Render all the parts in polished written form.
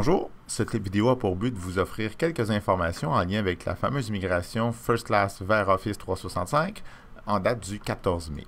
Bonjour, cette vidéo a pour but de vous offrir quelques informations en lien avec la fameuse migration First Class vers Office 365 en date du 14 mai.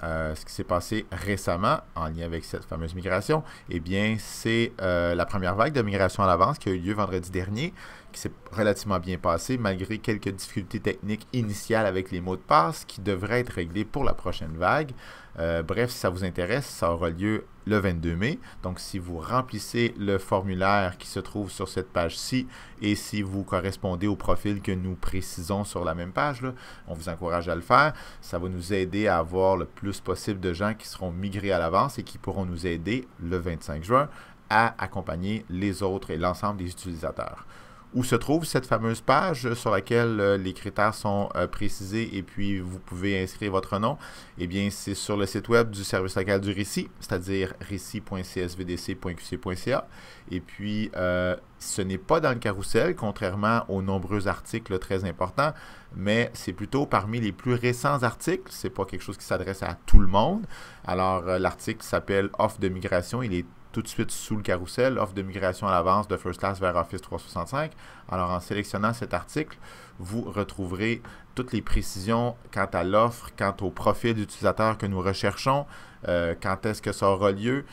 Ce qui s'est passé récemment en lien avec cette fameuse migration, eh bien, c'est la première vague de migration à l'avance qui a eu lieu vendredi dernier, qui s'est relativement bien passée, malgré quelques difficultés techniques initiales avec les mots de passe qui devraient être réglés pour la prochaine vague. Bref, si ça vous intéresse, ça aura lieu le 22 mai. Donc, si vous remplissez le formulaire qui se trouve sur cette page-ci et si vous correspondez au profil que nous précisons sur la même page, là, on vous encourage à le faire. Ça va nous aider à avoir le plus possible de gens qui seront migrés à l'avance et qui pourront nous aider le 25 juin à accompagner les autres et l'ensemble des utilisateurs. Où se trouve cette fameuse page sur laquelle les critères sont précisés et puis vous pouvez inscrire votre nom? Eh bien, c'est sur le site web du service local du RICI, c'est-à-dire rici.csvdc.qc.ca. Et puis, ce n'est pas dans le carrousel, contrairement aux nombreux articles très importants, mais c'est plutôt parmi les plus récents articles. Ce n'est pas quelque chose qui s'adresse à tout le monde. Alors, l'article s'appelle « Offre de migration ». Il est tout de suite sous le carrousel, offre de migration à l'avance de First Class vers Office 365. Alors, en sélectionnant cet article, vous retrouverez toutes les précisions quant à l'offre, quant au profil d'utilisateur que nous recherchons, quand est-ce que ça aura lieu.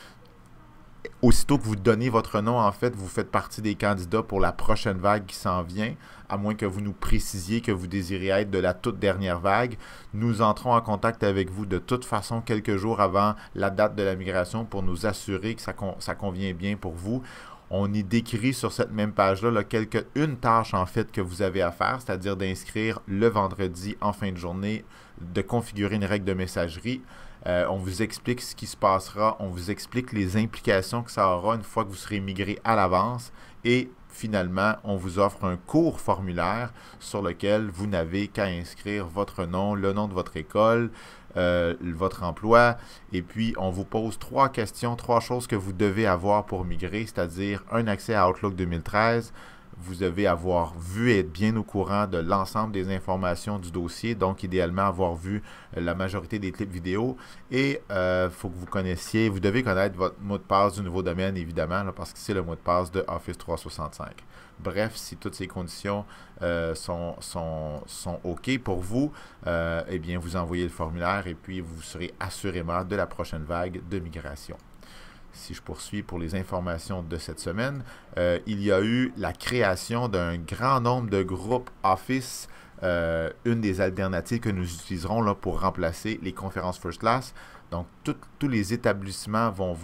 Aussitôt que vous donnez votre nom, en fait, vous faites partie des candidats pour la prochaine vague qui s'en vient, à moins que vous nous précisiez que vous désirez être de la toute dernière vague. Nous entrons en contact avec vous de toute façon quelques jours avant la date de la migration pour nous assurer que ça convient bien pour vous. On y décrit sur cette même page-là une tâche en fait que vous avez à faire, c'est-à-dire d'inscrire le vendredi en fin de journée, de configurer une règle de messagerie. On vous explique ce qui se passera, on vous explique les implications que ça aura une fois que vous serez migré à l'avance et finalement, on vous offre un court formulaire sur lequel vous n'avez qu'à inscrire votre nom, le nom de votre école, votre emploi, et puis on vous pose trois questions, trois choses que vous devez avoir pour migrer, c'est-à-dire un accès à Outlook 2013, vous devez avoir vu et être bien au courant de l'ensemble des informations du dossier, donc idéalement avoir vu la majorité des clips vidéo et il faut que vous devez connaître votre mot de passe du nouveau domaine évidemment, là, parce que c'est le mot de passe de Office 365. Bref, si toutes ces conditions sont OK pour vous, eh bien vous envoyez le formulaire et puis vous serez assurément de la prochaine vague de migration. Si je poursuis pour les informations de cette semaine, il y a eu la création d'un grand nombre de groupes Office, une des alternatives que nous utiliserons là, pour remplacer les conférences First Class. Donc, tous les établissements vont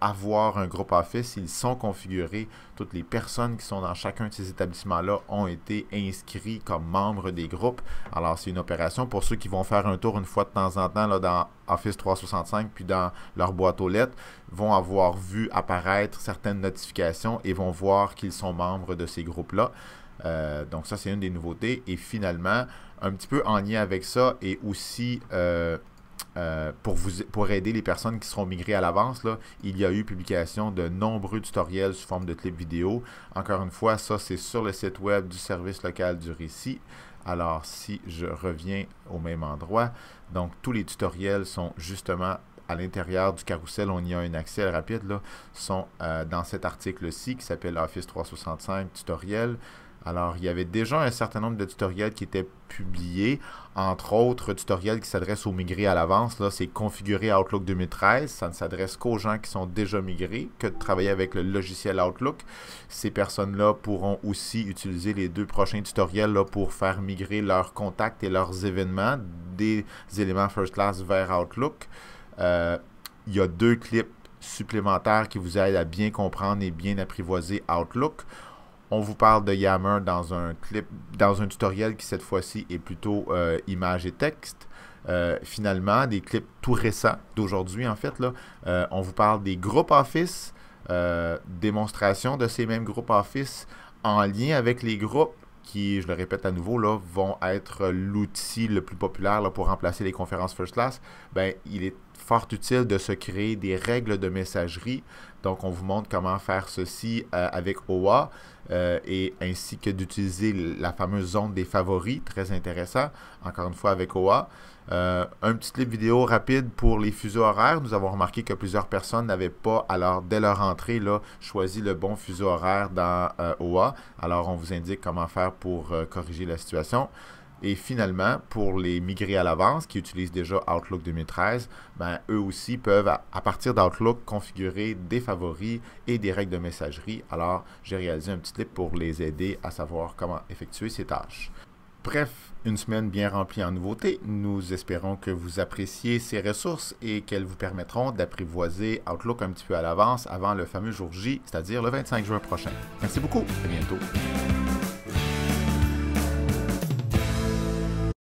avoir un groupe Office. Ils sont configurés. Toutes les personnes qui sont dans chacun de ces établissements-là ont été inscrits comme membres des groupes. Alors, c'est une opération pour ceux qui vont faire un tour une fois de temps en temps là, dans Office 365 puis dans leur boîte aux lettres, vont avoir vu apparaître certaines notifications et vont voir qu'ils sont membres de ces groupes-là. Donc, ça, c'est une des nouveautés. Et finalement, un petit peu en lien avec ça et aussi pour aider les personnes qui seront migrées à l'avance, il y a eu publication de nombreux tutoriels sous forme de clips vidéo. Encore une fois, ça, c'est sur le site web du service local du RICI. Alors, si je reviens au même endroit, donc tous les tutoriels sont justement à l'intérieur du carrousel, on y a un accès rapide, sont dans cet article-ci qui s'appelle Office 365 tutoriel. Alors, il y avait déjà un certain nombre de tutoriels qui étaient publiés, entre autres tutoriels qui s'adressent aux migrés à l'avance. Là, c'est configurer Outlook 2013. Ça ne s'adresse qu'aux gens qui sont déjà migrés, que de travailler avec le logiciel Outlook. Ces personnes-là pourront aussi utiliser les deux prochains tutoriels là, pour faire migrer leurs contacts et leurs événements des éléments First Class vers Outlook. Il y a deux clips supplémentaires qui vous aident à bien comprendre et bien apprivoiser Outlook. On vous parle de Yammer dans un tutoriel qui cette fois-ci est plutôt image et texte. Finalement, des clips tout récents d'aujourd'hui en fait, là, on vous parle des groupes Office, démonstration de ces mêmes groupes Office en lien avec les groupes qui, je le répète à nouveau, là, vont être l'outil le plus populaire là, pour remplacer les conférences First Class. Ben, il est fort utile de se créer des règles de messagerie. Donc, on vous montre comment faire ceci avec OA. et ainsi que d'utiliser la fameuse zone des favoris, très intéressant, encore une fois avec OA. Un petit clip vidéo rapide pour les fuseaux horaires. Nous avons remarqué que plusieurs personnes n'avaient pas, alors dès leur entrée, là, choisi le bon fuseau horaire dans OA. Alors, on vous indique comment faire pour corriger la situation. Et finalement, pour les migrés à l'avance qui utilisent déjà Outlook 2013, ben, eux aussi peuvent, à partir d'Outlook, configurer des favoris et des règles de messagerie. Alors, j'ai réalisé un petit clip pour les aider à savoir comment effectuer ces tâches. Bref, une semaine bien remplie en nouveautés. Nous espérons que vous appréciez ces ressources et qu'elles vous permettront d'apprivoiser Outlook un petit peu à l'avance avant le fameux jour J, c'est-à-dire le 25 juin prochain. Merci beaucoup, à bientôt.